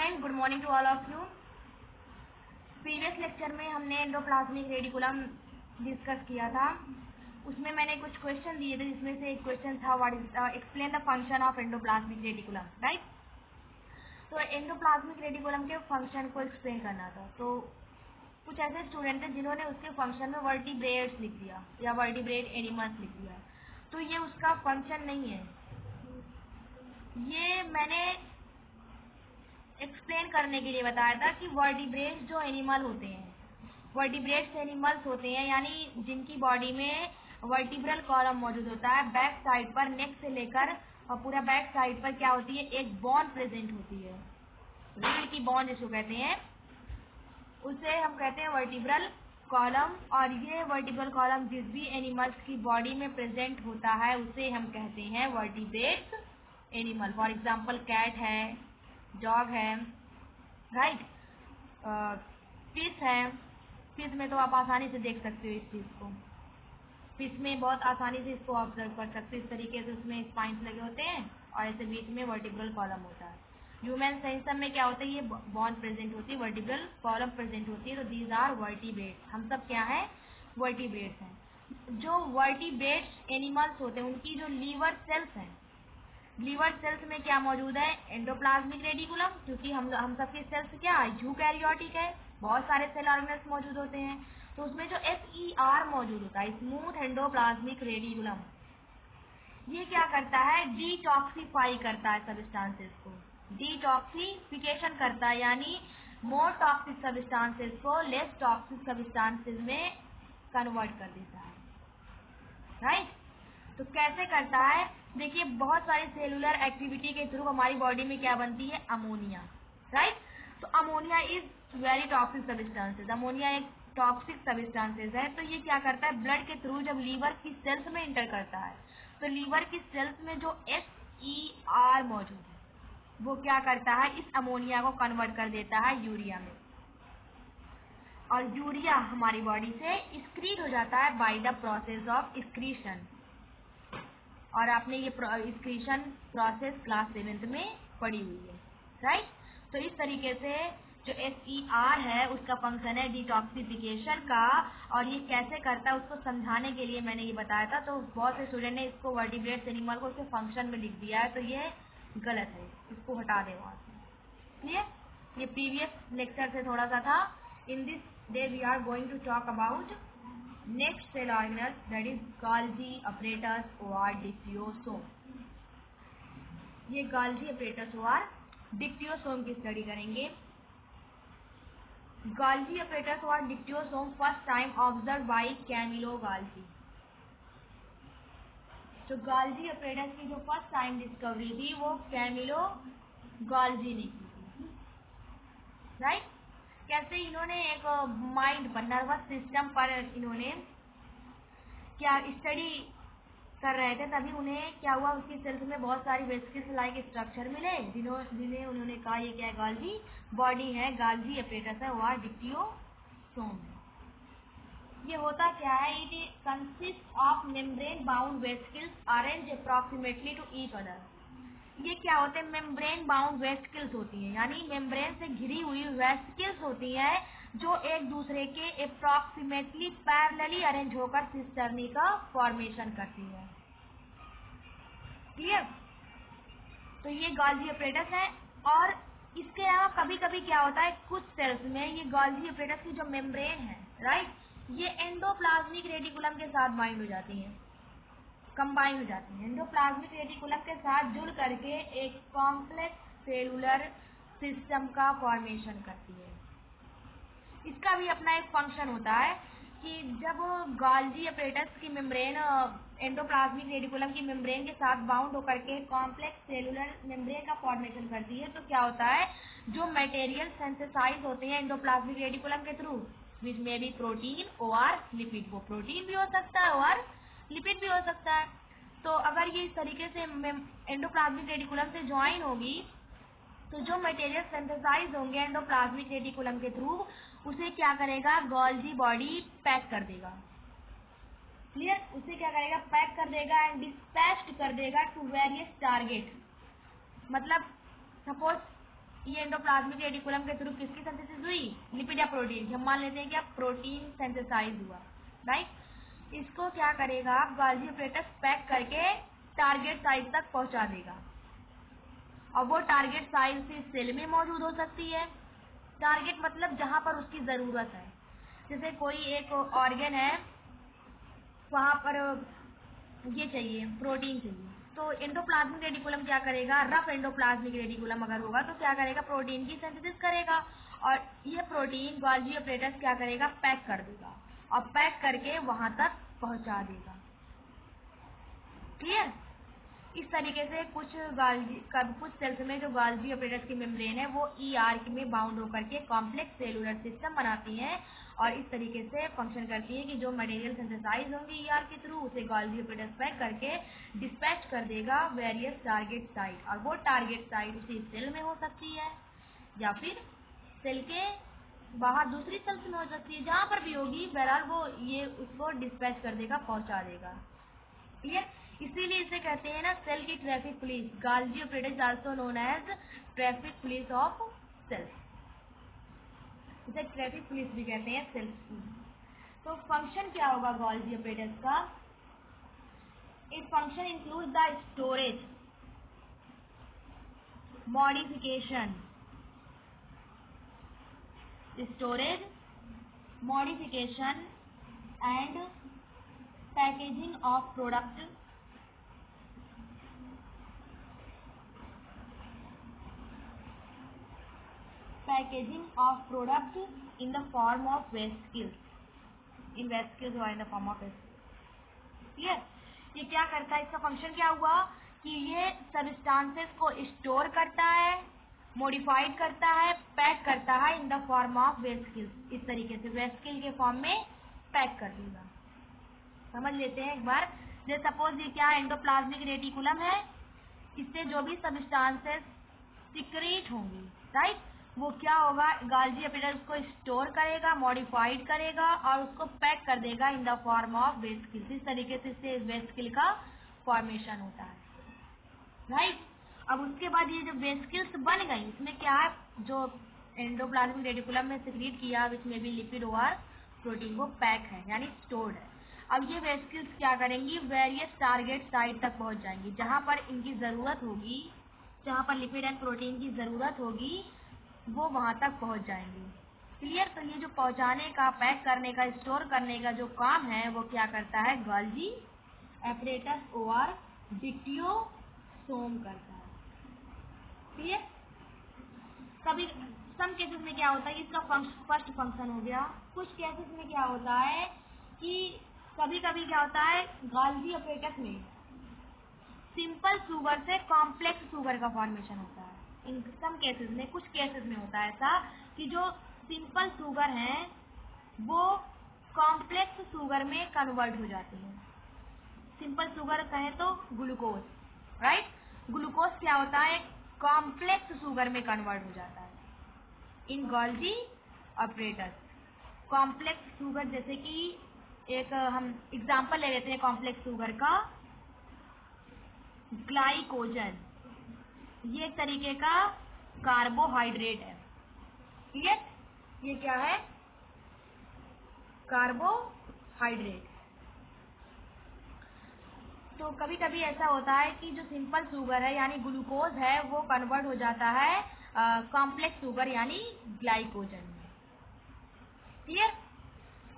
Student, good morning to all of you. Previous lecture में हमने endoplasmic reticulum discuss किया था। उसमें मैंने कुछ क्वेश्चन दिए थे, जिसमें से एक क्वेश्चन था what is explain the function of endoplasmic reticulum, right. तो एंडोप्लाज्मिक रेडिकुलम के फंक्शन को एक्सप्लेन करना था। तो कुछ ऐसे स्टूडेंट थे जिन्होंने उसके फंक्शन में वर्टिब्रेट्स लिख दिया या वर्टिब्रेट एनिमल्स लिख दिया। तो ये उसका फंक्शन नहीं है। ये मैंने एक्सप्लेन करने के लिए बताया था कि वर्टिब्रेट्स जो एनिमल होते हैं, वर्टिब्रेट्स एनिमल्स होते हैं यानी जिनकी बॉडी में वर्टिब्रल कॉलम मौजूद होता है। बैक साइड पर नेक से लेकर और पूरा बैक साइड पर क्या होती है, एक बोन प्रेजेंट होती है, रीढ़ की बोन जिसको कहते हैं, उसे हम कहते हैं वर्टिब्रल कॉलम। और ये वर्टिब्रल कॉलम जिस भी एनिमल्स की बॉडी में प्रेजेंट होता है उसे हम कहते हैं vertebrates animal. For example cat है, डॉग है, राइट, फिश है। फिश में तो आप आसानी से देख सकते हो इस चीज़ को। फिश में बहुत आसानी से इसको ऑब्जर्व कर सकते हो। इस तरीके से उसमें स्पाइंस लगे होते हैं और ऐसे बीच में वर्टिब्रल कॉलम होता है। ह्यूमन सेंसर में क्या होता है, ये बोन प्रेजेंट होती है, वर्टिब्रल कॉलम प्रेजेंट होती है। तो दीज आर वर्टिब्रेट्स। हम सब क्या है, वर्टिब्रेट्स हैं। जो वर्टिब्रेट्स एनिमल्स होते हैं उनकी जो लीवर सेल्स हैं, लीवर सेल्स में क्या मौजूद है, एंडोप्लाज्मिक रेडिकुलम। क्योंकि हम सबके सेल्स क्या है, यूकैरियोटिक है, बहुत सारे सेल ऑर्गेनल्स मौजूद होते हैं। तो उसमें जो SER मौजूद होता है, स्मूथ एंडोप्लाज्मिक रेडिकुलम, ये क्या करता है, डिटॉक्सिफाई करता है सब्सटेंसेस को, डिटॉक्सिफिकेशन करता है, यानी मोर टॉक्सिक सब्सटेंसेस को लेस टॉक्सिक सब्सटेंसेस में कन्वर्ट कर देता है, राइट। तो कैसे करता है, देखिए बहुत सारी सेलुलर एक्टिविटी के थ्रू हमारी बॉडी में क्या बनती है, अमोनिया, राइट। तो ammonia is very toxic substances, ammonia एक टॉक्सिक सब्सटेंसेस है। तो ये क्या करता है, ब्लड के थ्रू जब लीवर की सेल्स में इंटर करता है तो लीवर की सेल्स में जो SER मौजूद है वो क्या करता है, इस अमोनिया को कन्वर्ट कर देता है यूरिया में, और यूरिया हमारी बॉडी से एक्सक्रीट हो जाता है by the process of excretion. और आपने ये एक्सक्रीशन प्रोसेस क्लास 7th में पढ़ी हुई है, राइट। तो इस तरीके से जो SER है उसका फंक्शन है डिटॉक्सिफिकेशन का, और ये कैसे करता है उसको समझाने के लिए मैंने ये बताया था। तो बहुत से स्टूडेंट ने इसको वर्टिब्रेट्स एनिमल को उसके फंक्शन में लिख दिया है, तो ये गलत है, इसको हटा दे वहाँ से। क्लियर, ये प्रीवियस लेक्चर से थोड़ा सा था। In this day we are going to talk about next cell organelle, that is Golgi apparatus और डिप्टियोसोम। ये गोल्जी अपरेटस और डिप्टियोसोम की स्टडी करेंगे। गोल्जी अपरेटस और dictyosome first time observe by Camillo Golgi. तो गोल्जी अपरेटस की जो first time discovery थी वो कैमिलो गोल्जी ने की थी, राइट। कैसे इन्होंने एक माइंड पर, नर्वस सिस्टम पर इन्होंने क्या स्टडी कर रहे थे, तभी उन्हें क्या हुआ, उसकी सेल्स में बहुत सारी वेसिकल्स लाइक स्ट्रक्चर मिले, जिन्हें उन्होंने कहा ये क्या है, गोल्जी बॉडी है, गोल्जी अपरेटस है और डिप्टियोसोम है। ये होता क्या है, it consist of membrane bound vesicles arrange approximately to each other. ये क्या होते हैं, मेम्ब्रेन बाउंड वेसिकल्स होती हैं, यानी मेम्ब्रेन से घिरी हुई वेसिकल्स होती हैं जो एक दूसरे के अप्रॉक्सीमेटली पैरेलली अरेंज होकर सिस्टर्नी का फॉर्मेशन करती है। क्लियर। तो ये गोल्जी अपरेटस है। और इसके अलावा कभी कभी क्या होता है, कुछ सेल्स में ये गोल्जी अपरेटस की जो मेम्ब्रेन है, राइट, ये एंडोप्लाज्मिक रेडिकुलम के साथ बाइंड हो जाती है, कंबाइन हो जाती है, एंडोप्लाज्मिक रेटिकुलम के साथ जुड़ करके एक कॉम्प्लेक्स सेलुलर सिस्टम का फॉर्मेशन करती है। इसका भी अपना एक फंक्शन होता है कि जब गोल्जी अपरेटस की मेम्ब्रेन एंडोप्लाज्मिक रेटिकुलम की मेम्ब्रेन के साथ बाउंड होकर के कॉम्प्लेक्स सेलुलर मेम्ब्रेन का फॉर्मेशन करती है, तो क्या होता है, जो मटेरियल सिंथेसाइज होते हैं एंडोप्लाज्मिक रेटिकुलम के थ्रू, विच में भी प्रोटीन और लिपिड, वो प्रोटीन भी हो सकता है और लिपिड भी हो सकता है। तो अगर ये इस तरीके से एंडोप्लाज्मिक रेटिकुलम से ज्वाइन होगी तो जो मटेरियल सिंथेसाइज होंगे एंडोप्लाज्मिक रेटिकुलम के थ्रू, उसे क्या करेगा, गोल्जी बॉडी पैक कर देगा। क्लियर, उसे क्या करेगा, पैक कर देगा एंड डिस्पैच्ड कर देगा टू वेरियस टारगेट। मतलब सपोज ये एंडोप्लाज्मिक रेटिकुलम के थ्रू किसकी सिंथेसिस हुई? लिपिड या प्रोटीन की। हम मान लेते हैं कि अब प्रोटीन सिंथेसाइज हुआ, राइट। इसको क्या करेगा, गोल्गी अपरेटस पैक करके टारगेट साइट तक पहुंचा देगा। और वो टारगेट साइट से सेल में मौजूद हो सकती है। टारगेट मतलब जहां पर उसकी जरूरत है। जैसे कोई एक ऑर्गन है, वहां पर ये चाहिए, प्रोटीन चाहिए, तो एंडोप्लाज्मिक रेटिकुलम क्या करेगा, रफ एंडोप्लाज्मिक रेटिकुलम अगर होगा तो क्या करेगा, प्रोटीन की सिंथेसिस करेगा और ये प्रोटीन गोल्गी अपरेटस क्या करेगा, पैक कर देगा और पैक करके वहां तक पहुंचा देगा। क्लियर? इस तरीके से कुछ सेल्स में जो गोल्गी अपरेटस की मेम्ब्रेन है वो ई आर्क में बाउंड होकर के कॉम्प्लेक्स सेलुलर सिस्टम बनाती हैं और इस तरीके से फंक्शन करती है कि जो मटेरियल सिंथेसाइज होंगे ई आर्क के थ्रू उसे गोल्गी अपरेटस पैक करके डिस्पैच कर देगा वेरियस टारगेट साइट। और वो टारगेट साइट उसी सेल में हो सकती है या फिर सेल के बाहर दूसरी सेल्स में हो सकती है, जहां पर भी होगी बहरहाल वो ये उसको डिस्पैच कर देगा, पहुंचा देगा। क्लियर? इसीलिए इसे कहते हैं ना सेल की traffic police. Golgi apparatus also known as traffic police of cells. इसे ट्रैफिक पुलिस भी कहते हैं सेल्स की। तो फंक्शन क्या होगा गोल्गी अपरेटस का? It function include the storage, modification, and packaging of product in the form of vesicles, in vesicles or in the form of vesicles। Clear? ये क्या करता है, इसका फंक्शन क्या हुआ कि ये सबस्टांसेस को स्टोर करता है, मॉडिफाइड करता है, पैक करता है इन द फॉर्म ऑफ वेसिकल्स। इस तरीके से वेसिकल के फॉर्म में पैक कर देगा। समझ लेते हैं एक बार। जैसे सपोज ये क्या एंडोप्लाज्मिक रेटिकुलम है, इससे जो भी सबस्टांसेस सिक्रीट होंगी, राइट, वो क्या होगा, गोल्गी अपरेटस को स्टोर करेगा, मॉडिफाइड करेगा और उसको पैक कर देगा in the form of vesicle. इस तरीके से इससे वेसिकल का फॉर्मेशन होता है, राइट। अब उसके बाद ये जो वेसिकल्स बन गई, इसमें क्या है, जो एंडोप्लाज्मिक रेटिकुलम में सिक्रीट किया इसमें भी लिपिड और प्रोटीन वो पैक है यानी स्टोर्ड है। अब ये वेसिकल्स क्या करेंगी, वेरियस टारगेट साइट तक पहुंच जाएंगी, जहां पर इनकी जरूरत होगी, जहां पर लिपिड एंड प्रोटीन की जरूरत होगी वो वहां तक पहुंच जाएंगी। क्लियर? तो ये जो पहुंचाने का, पैक करने का, स्टोर करने का जो काम है वो क्या करता है, गोल्गी अपरेटस और डिक्टियोसोम करता है। क्लियर? कभी सम केसेस में क्या होता है, इसका फर्स्ट फंक्शन हो गया। कुछ केसेस में क्या होता है कि कभी कभी क्या होता है, गोल्गी अपरेटस में सिंपल शुगर से कॉम्प्लेक्स शुगर का फॉर्मेशन होता है। इन सम केसेस में, कुछ केसेस में होता है ऐसा कि जो सिंपल शुगर है वो कॉम्प्लेक्स शुगर में कन्वर्ट हो जाती है। सिंपल शुगर कहें तो ग्लूकोज, राइट। ग्लूकोज क्या होता है, कॉम्प्लेक्स शुगर में कन्वर्ट हो जाता है इन गोल्गी अपरेटस। कॉम्प्लेक्स शुगर जैसे कि एक हम एग्जांपल ले लेते हैं कॉम्प्लेक्स शुगर का, ग्लाइकोजन। ये एक तरीके का कार्बोहाइड्रेट है। क्लियर? ये क्या है, कार्बोहाइड्रेट। तो कभी कभी ऐसा होता है कि जो सिंपल शुगर है यानी ग्लूकोज है वो कन्वर्ट हो जाता है कॉम्प्लेक्स शुगर यानी ग्लाइकोजन में। क्लियर?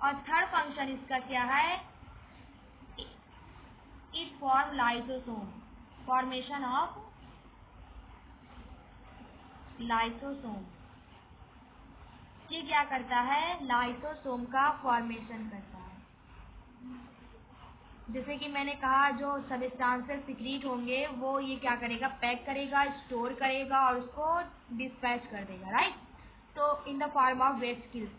और थर्ड फंक्शन इसका क्या है, it form lysosome, formation of lysosome. ये क्या करता है, लाइसोसोम का फॉर्मेशन करता है। जैसे कि मैंने कहा जो सबस्टांसेस सिक्रीट होंगे वो ये क्या करेगा, पैक करेगा, स्टोर करेगा और उसको डिस्पैच कर देगा, राइट। तो in the form of vesicles.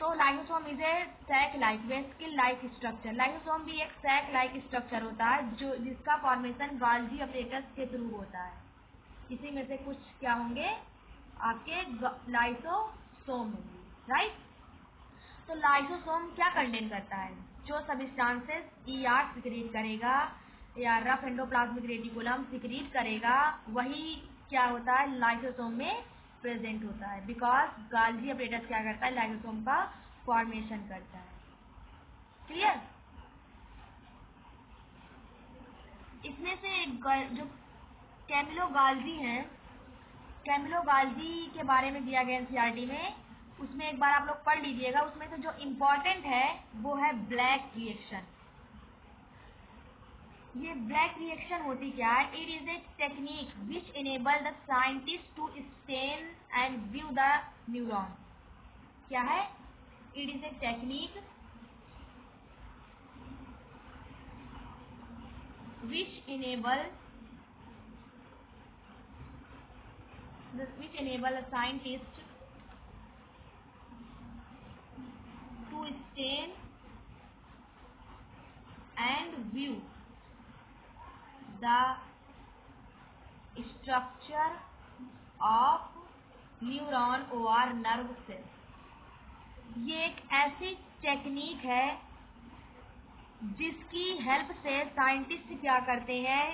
तो lysosome is a sac like, vesicle like structure. Lysosome भी एक सैक लाइक स्ट्रक्चर होता है जो जिसका फॉर्मेशन गोल्गी अपरेटस के थ्रू होता है। इसी में से कुछ क्या होंगे, आपके लाइसोसोम होंगे, राइट। तो लाइसोसोम क्या कंटेन करता है, जो सबस्टांसेस ईआर सिक्रीट करेगा या रफ एंडोप्लाज्मिक रेटिकुलम सिक्रीट करेगा वही क्या होता है, लाइसोसोम में प्रेजेंट होता है, बिकॉज गाल्जी अपरेटस क्या करता है, लाइसोसोम का फॉर्मेशन करता है। क्लियर? इसमें से जो कैमिलो गाल्जी हैं, कैमिलो गाल्जी के बारे में दिया गया एनसीईआरटी में, उसमें एक बार आप लोग पढ़ लीजिएगा। उसमें से जो इम्पोर्टेंट है वो है ब्लैक रिएक्शन। ये ब्लैक रिएक्शन होती क्या है? It is a technique which enable the scientist to stain and view the neuron. क्या है? It is a technique which इनेबल a scientist to stain and view the structure of neuron और nerve cell. ये एक ऐसी technique है जिसकी help से साइंटिस्ट क्या करते हैं,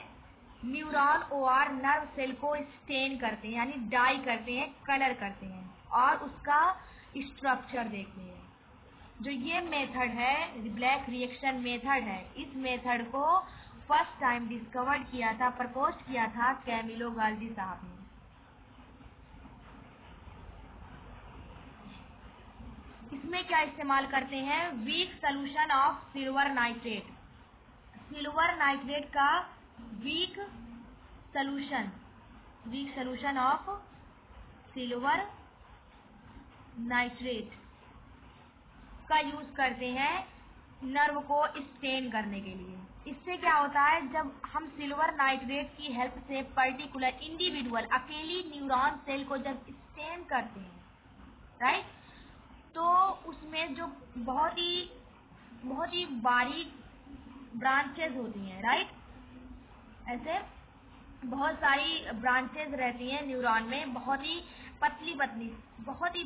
न्यूरॉन और नर्व सेल को स्टेन करते हैं, यानी डाई करते हैं, कलर करते हैं और उसका स्ट्रक्चर देखते हैं। जो ये मेथड है, ब्लैक रिएक्शन मेथड है, इस मेथड को फर्स्ट टाइम डिस्कवर्ड किया था, प्रपोज किया था कैमिलो गाल्जी साहब ने। इसमें क्या इस्तेमाल करते हैं? Weak solution of silver nitrate. Silver nitrate का weak solution of silver nitrate का यूज करते हैं नर्व को स्टेन करने के लिए। इससे क्या होता है, जब हम सिल्वर नाइट्रेट की हेल्प से पर्टिकुलर इंडिविजुअल अकेली न्यूरॉन सेल को जब स्टेन करते हैं, राइट, तो उसमें जो बहुत ही बारीक ब्रांचेस होती हैं, राइट, ऐसे बहुत सारी ब्रांचेस रहती हैं न्यूरॉन में, बहुत ही पतली बहुत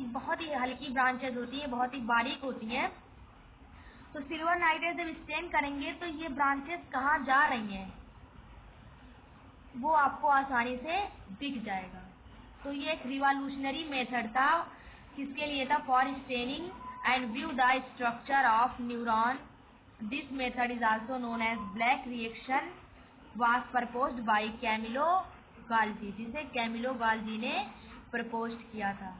ही हल्की ब्रांचेस होती हैं, बहुत ही बारीक होती हैं। तो सिल्वर नाइट्रेट जब स्टेन करेंगे तो ये ब्रांचेस कहाँ जा रही हैं वो आपको आसानी से दिख जाएगा। तो ये एक रिवॉल्यूशनरी मेथड था, किसके लिए था? For staining and view the structure of neuron. This method is also known as black reaction was proposed by Camillo Golgi, जिसे कैमिलो गाल्जी ने प्रपोज किया था।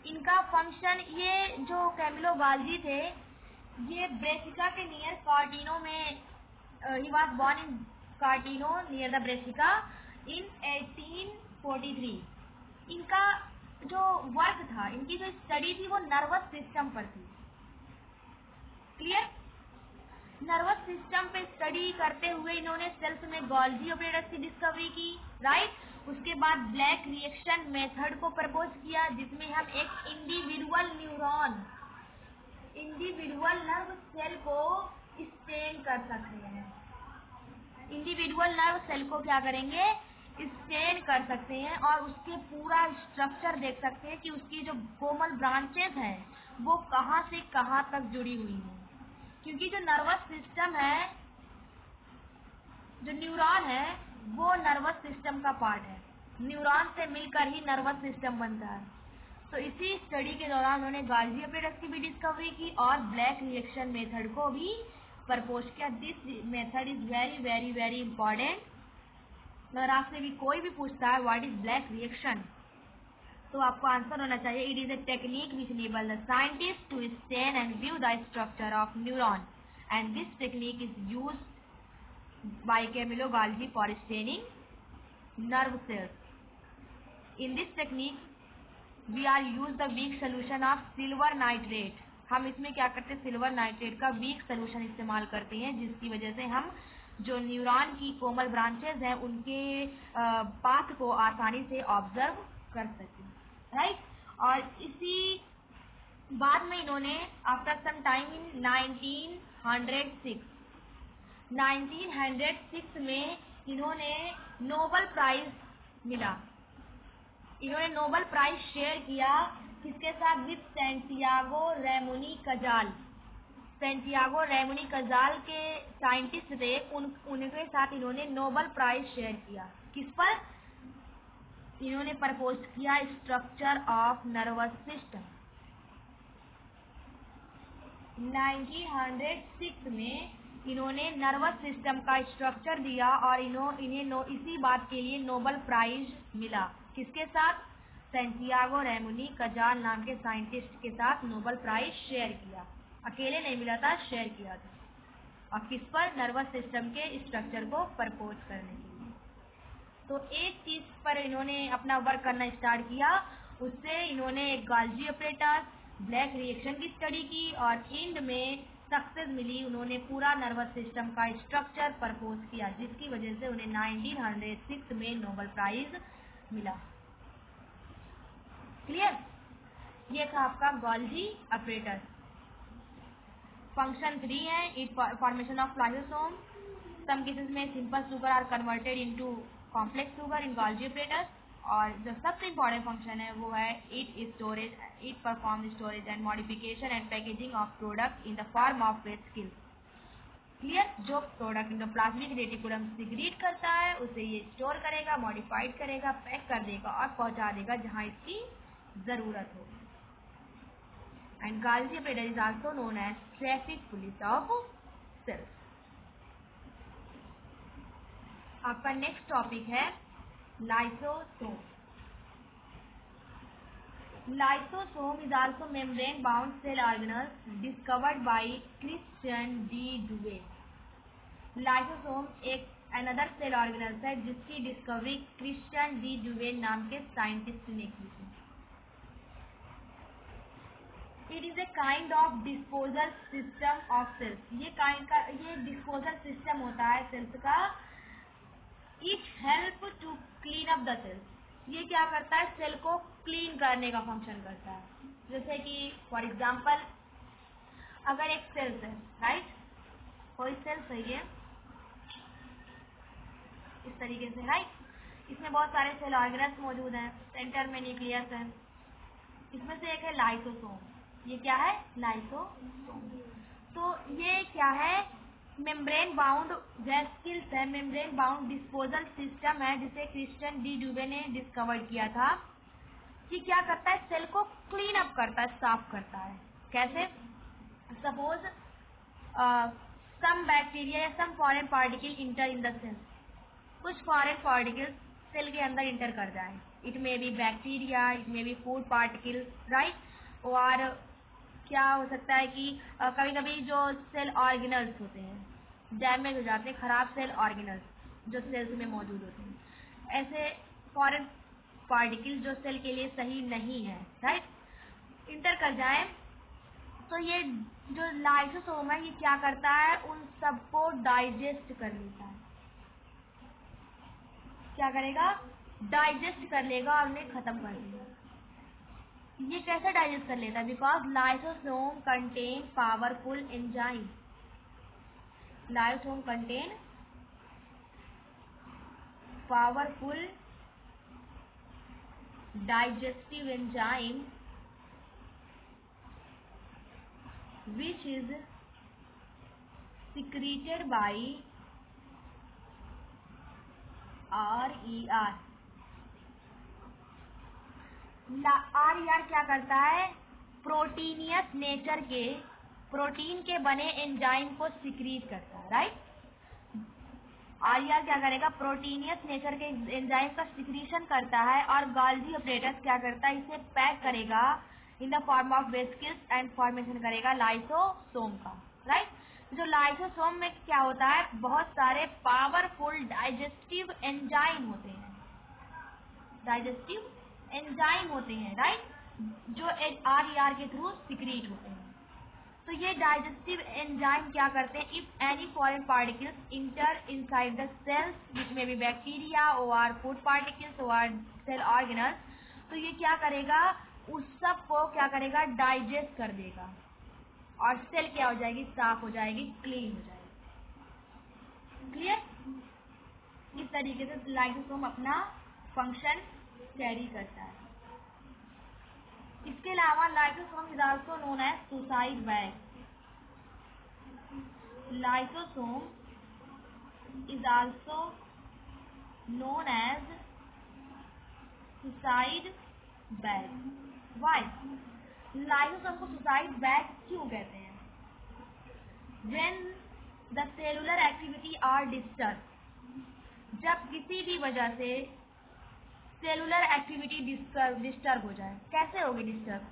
इनका फंक्शन, ये जो कैमिलो गाल्जी थे, ये ब्रेसिका के नियर कार्टिनो में, he was born in Corteno near the Brescia in 1843। इनका जो वर्क था, इनकी जो स्टडी थी वो नर्वस सिस्टम पर थी। क्लियर? नर्वस सिस्टम पे स्टडी करते हुए इन्होंने सेल्स में गोल्जी ऑपरेटस की डिस्कवरी की, राइट। उसके बाद ब्लैक रिएक्शन मेथड को प्रपोज किया, जिसमें हम एक इंडिविजुअल नर्व सेल को स्टेन कर सकते हैं। इंडिविजुअल नर्व सेल को क्या करेंगे? स्टेन कर सकते हैं और उसके पूरा स्ट्रक्चर देख सकते हैं कि उसकी जो कोमल ब्रांचेस हैं वो कहाँ से कहाँ तक जुड़ी हुई हैं। क्योंकि जो नर्वस सिस्टम है, जो न्यूरॉन है, वो नर्वस सिस्टम का पार्ट है। न्यूरॉन से मिलकर ही नर्वस सिस्टम बनता है। तो इसी स्टडी के दौरान उन्होंने गाल्जी ऑपरेटस की भी डिस्कवरी की और ब्लैक रिएक्शन मेथड को भी प्रपोज किया। This method is very very very important. अगर आपसे भी कोई भी पूछता है व्हाट इज ब्लैक रिएक्शन, तो आपको आंसर होना चाहिए it is a technique which enable the scientist to stain and view the structure of neuron and this technique is used by Camillo Golgi for staining nerve cells. In this technique we are use the weak solution of silver nitrate. हम इसमें क्या करते हैं? Silver nitrate का weak solution इस्तेमाल करते हैं, जिसकी वजह से हम जो न्यूरॉन की कोमल ब्रांचेस हैं उनके पाथ को आसानी से ऑब्जर्व कर सकें, राइट। और इसी बाद में इन्होंने आफ्टर सम टाइम इन 1906 में इन्होंने नोबेल प्राइज मिला। इन्होंने नोबेल प्राइज शेयर किया किसके साथ? With Santiago Ramon y Cajal. Santiago Ramon y Cajal के साइंटिस्ट थे, उनके साथ इन्होंने नोबेल प्राइज शेयर किया। किस पर? इन्होंने प्रपोज किया स्ट्रक्चर ऑफ नर्वस सिस्टम। 1906 में इन्होंने नर्वस सिस्टम का स्ट्रक्चर दिया और इन्हें इसी बात के लिए नोबेल प्राइज मिला। किसके साथ? सैंटियागो रैमुनी कजाल नाम के साइंटिस्ट के साथ नोबेल प्राइज शेयर किया। अकेले नहीं मिला था, शेयर किया था। और किस पर? नर्वस सिस्टम के स्ट्रक्चर को प्रपोज करने के लिए। तो एक चीज पर इन्होंने अपना वर्क करना स्टार्ट किया, उससे इन्होंने गाल्जी ऑपरेटर्स, ब्लैक रिएक्शन की स्टडी की और एंड में सक्सेस मिली। उन्होंने पूरा नर्वस सिस्टम का स्ट्रक्चर प्रपोज किया, जिसकी वजह से उन्हें 1906 में नोबेल प्राइज मिला। क्लियर? ये था आपका गाल्जी ऑपरेटर। फंक्शन 3 है it formation of lysosome. Some cases में simple sugar are converted into complex sugar in Golgi apparatus. और जो सबसे इम्पोर्टेंट फंक्शन है वो है it perform storage and modification and packaging of product in the form of vesicles. Clear? जो product endoplasmic reticulum secrete करता है उसे ये स्टोर करेगा, मॉडिफाइड करेगा, पैक कर देगा और पहुंचा देगा जहां इसकी जरूरत हो। And Golgi operator is also known as traffic police of cells. आपका नेक्स्ट टॉपिक है lysosome. Lysosome is also membrane bound cell organelles discovered by Christian D. Dubé. Lysosome एक अनदर सेल ऑर्गेनल्स है जिसकी डिस्कवरी क्रिश्चियन डी डुवे नाम के scientist ने की थी। It is a kind of disposal system of cells. ये डिस्पोजल सिस्टम होता है सेल्स का। It help to clean up the cells. ये क्या करता है? सेल को क्लीन करने का फंक्शन करता है। जैसे कि फॉर एग्जांपल अगर एक सेल्स है, राइट, कोई सेल्स है ये इस तरीके से, राइट, इसमें बहुत सारे सेल ऑर्गेनल्स मौजूद हैं, सेंटर में न्यूक्लियस है। इसमें से एक है लाइसोसोम। ये क्या है? लाइसोसोम। तो ये क्या है? मेम्ब्रेन बाउंड वेसिकल्स है, मेम्ब्रेन बाउंड डिस्पोजल सिस्टम है जिसे क्रिश्चियन डी डुवे ने डिस्कवर किया था। कि क्या करता है? सेल को क्लीन अप करता है, साफ करता है। कैसे? सपोज सम बैक्टीरिया या some foreign particle enter in the cell. कुछ फॉरेन पार्टिकल्स सेल के अंदर इंटर कर जाए। It may be bacteria, it may be food particle, right. और क्या हो सकता है कि कभी कभी जो सेल ऑर्गेनल्स होते हैं डैमेज हो जाते हैं, खराब सेल ऑर्गेनल्स जो सेल्स में मौजूद होते हैं, ऐसे फॉरेन पार्टिकल जो सेल के लिए सही नहीं है, राइट, इंटर कर जाए। तो ये जो लाइसोसोम है ये क्या करता है? उन सबको डाइजेस्ट कर लेता है। क्या करेगा? डाइजेस्ट कर लेगा और उन्हें खत्म कर देगा। ये कैसे डाइजेस्ट कर लेता है? Because lysosome contain powerful enzyme. Lysosome contain powerful digestive enzyme which is secreted by RER। RER क्या करता है? प्रोटीनियस नेचर के, प्रोटीन के बने एंजाइम को सिक्रीट करता है, राइट। RER क्या करेगा? प्रोटीनियस नेचर के एंजाइम का सिक्रीशन करता है और गाल्जी ऑपरेटर्स क्या करता है? इसे पैक करेगा इन the form of vesicles and formation करेगा लाइसोसोम का, राइट। जो लाइसोसोम में क्या होता है? बहुत सारे पावरफुल डाइजेस्टिव एंजाइम होते हैं, डाइजेस्टिव एंजाइम होते हैं, राइट, जो RER के थ्रू सिक्रीट होते हैं। तो ये डाइजेस्टिव एंजाइम क्या करते हैं? If any foreign particles inter inside the cells which में बी बैक्टीरिया और फूड पार्टिकल्स और सेल ऑर्गेनल्स, तो ये क्या करेगा? उस सब को क्या करेगा? डाइजेस्ट कर देगा और सेल क्या हो जाएगी? साफ हो जाएगी, क्लीन हो जाएगी। क्लियर? इस तरीके से लाइसोसोम अपना फंक्शन कैरी करता है। इसके अलावा lysosome is also known as suicide bag. Lysosome is also known as suicide bag. Why? Lysosome को सुसाइड बैग क्यों कहते हैं? When the cellular activity are disturb, जब किसी भी वजह से सेलुलर एक्टिविटी डिस्टर्ब हो जाए। कैसे होगी डिस्टर्ब?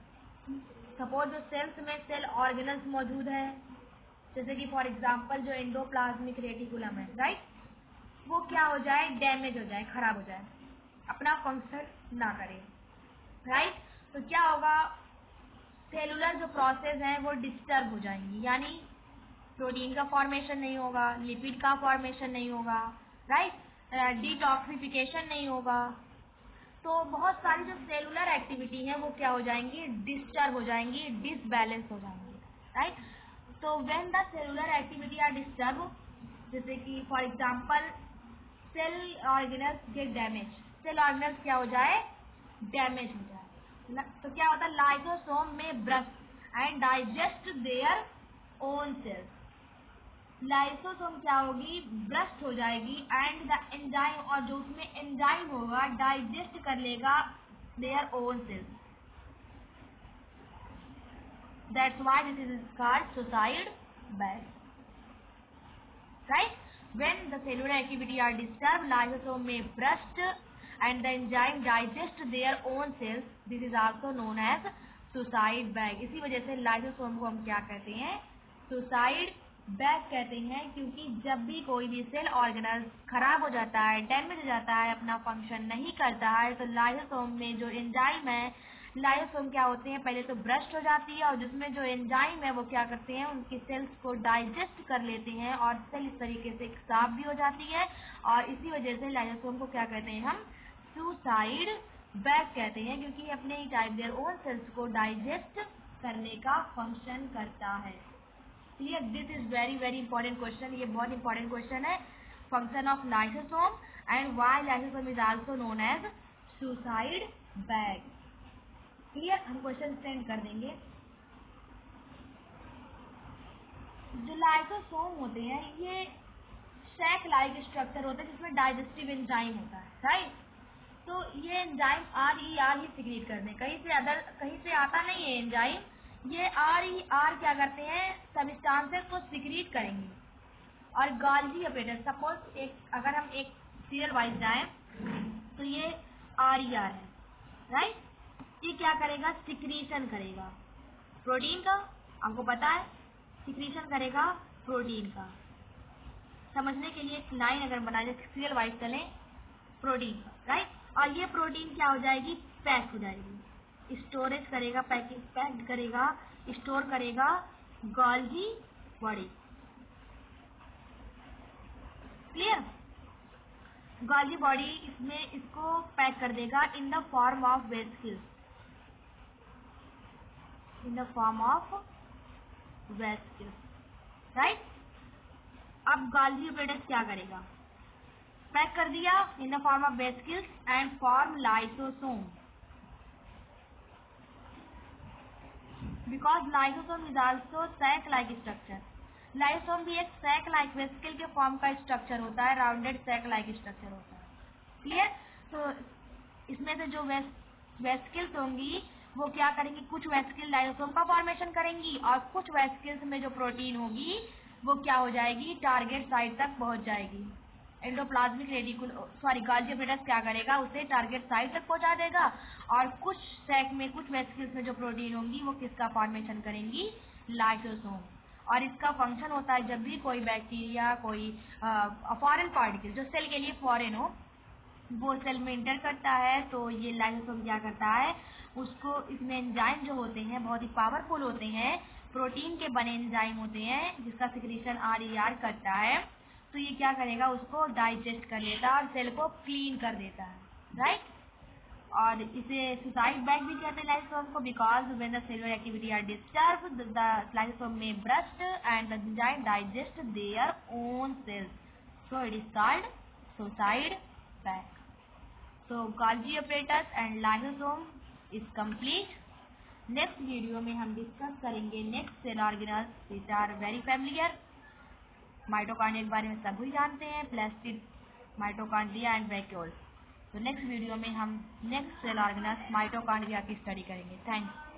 सपोज जो सेल्स में सेल ऑर्गेनल्स मौजूद है, जैसे कि फॉर एग्जांपल जो एंडोप्लाज्मिक रेटिकुलम है, राइट, वो क्या हो जाए, डैमेज हो जाए, खराब हो जाए, अपना फंक्शन ना करे, राइट। तो क्या होगा, सेलुलर जो प्रोसेस है वो डिस्टर्ब हो जाएंगी, यानी प्रोटीन का फॉर्मेशन नहीं होगा, लिपिड का फॉर्मेशन नहीं होगा, राइट, डिटॉक्सिफिकेशन नहीं होगा। तो बहुत सारी जो सेलुलर एक्टिविटी है वो क्या हो जाएंगी, डिस्टर्ब हो जाएंगी, डिसबैलेंस हो जाएंगी, राइट। तो when the cellular activity are disturb, जैसे कि for example cell organelles get damage, cell organelles क्या हो जाए, डैमेज हो जाए। तो क्या होता है, लाइसोसोम में burst and digest their own cells. Lysosome क्या होगी, ब्रस्ट हो जाएगी एंड द एंजाइम, और जो उसमें एंजाइम होगा डाइजेस्ट कर लेगा their own cells. That's why this is called suicide bag, right. When the cellular activity are disturbed, lysosome may burst and the enzyme digest their own cells. This is also known as suicide bag. इसी वजह से lysosome को हम क्या कहते हैं, suicide bag कहते हैं, क्योंकि जब भी कोई भी सेल ऑर्गेनल खराब हो जाता है, डैमेज हो जाता है, अपना फंक्शन नहीं करता है, तो लाइसोसोम में जो एंजाइम है, लाइसोसोम क्या होते हैं, पहले तो ब्रस्ट हो जाती है और जिसमें जो एंजाइम है वो क्या करते हैं, उनकी सेल्स को डाइजेस्ट कर लेते हैं और सेल इस तरीके से साफ भी हो जाती है। और इसी वजह से लाइसोसोम को क्या कहते हैं हम, सुसाइड बैग कहते हैं, क्योंकि ये अपने ही टाइप देयर ओन सेल्स को डाइजेस्ट करने का फंक्शन करता है। Clear? This is very very important question, ये बहुत इंपॉर्टेंट क्वेश्चन है। Function of lysosome and why lysosome is also known as suicide bag. Clear? हम क्वेश्चन सेंड कर देंगे। जो लाइसोसोम होते हैं ये सैक लाइक स्ट्रक्चर होता है जिसमें डाइजेस्टिव एंजाइम होता है, राइट। तो ये एंजाइम आर ही सिक्रीट करते हैं, कहीं से आता नहीं है एंजाइम, ये आर क्या करते हैं, सबस्टांसेस को सिक्रीट करेंगे। और गॉल्गी ऑपरेटर, सपोज अगर हम एक सीरियल वाइज जाएं तो ये आर है, राइट। ये क्या करेगा, सिक्रीशन करेगा प्रोटीन का, आपको पता है सिक्रीशन करेगा प्रोटीन का। समझने के लिए एक लाइन अगर बना दे, सीरियल वाइज चलें, प्रोटीन का, राइट। और ये प्रोटीन क्या हो जाएगी, पैक हो जाएगी, स्टोरेज करेगा, पैक करेगा, स्टोर करेगा Golgi body. Clear? Golgi body इसमें इसको पैक कर देगा in the form of vesicles, in the form of vesicles, right. अब गॉल्गी ऑपरेटस क्या करेगा, पैक कर दिया in the form of vesicles and form lysosome, because lysosome is also sac like structure. Lysosome भी एक sac like vesicle के form का structure होता है, राउंडेड सैक लाइक स्ट्रक्चर होता है। क्लियर? तो इसमें से जो वेसिकल्स होंगी वो क्या करेंगी, कुछ वेसिकल लाइसोसोम का फॉर्मेशन करेंगी और कुछ वेसिकल्स में जो प्रोटीन होगी वो क्या हो जाएगी, टारगेट साइट तक पहुंच जाएगी। एंडोप्लाज्मिक गॉल्गी ऑपरेटस क्या करेगा, उसे टारगेट साइट तक पहुंचा देगा और कुछ सैक में, कुछ वेसिकल्स में जो प्रोटीन होंगी वो किसका फॉर्मेशन करेंगी, लाइसोसोम। और इसका फंक्शन होता है जब भी कोई बैक्टीरिया, कोई फॉरेन पार्टिकल जो सेल के लिए फॉरेन हो, वो सेल में इंटर करता है, तो ये लाइसोसोम क्या करता है, उसको, इसमें एंजाइम जो होते हैं बहुत ही पावरफुल होते हैं, प्रोटीन के बने एंजाइम होते हैं जिसका सिक्रीशन आर करता है। तो ये क्या करेगा, उसको डाइजेस्ट कर लेता है और सेल को क्लीन कर देता है, राइट। और इसे सुसाइड बैग भी कहते हैं लाइसोसोम को, because when the cellular activity are disturb the lysosome में burst and the enzyme digest their own cells, so it is called suicide bag. So Golgi apparatus and lysosome is complete. Next video में हम discuss करेंगे next cell organelles which are very familiar. Mitochondria के बारे में सभी जानते हैं, plastid, mitochondria and vacuoles. तो नेक्स्ट वीडियो में हम नेक्स्ट सेल ऑर्गेनल्स माइटोकॉन्ड्रिया की स्टडी करेंगे। थैंक्स।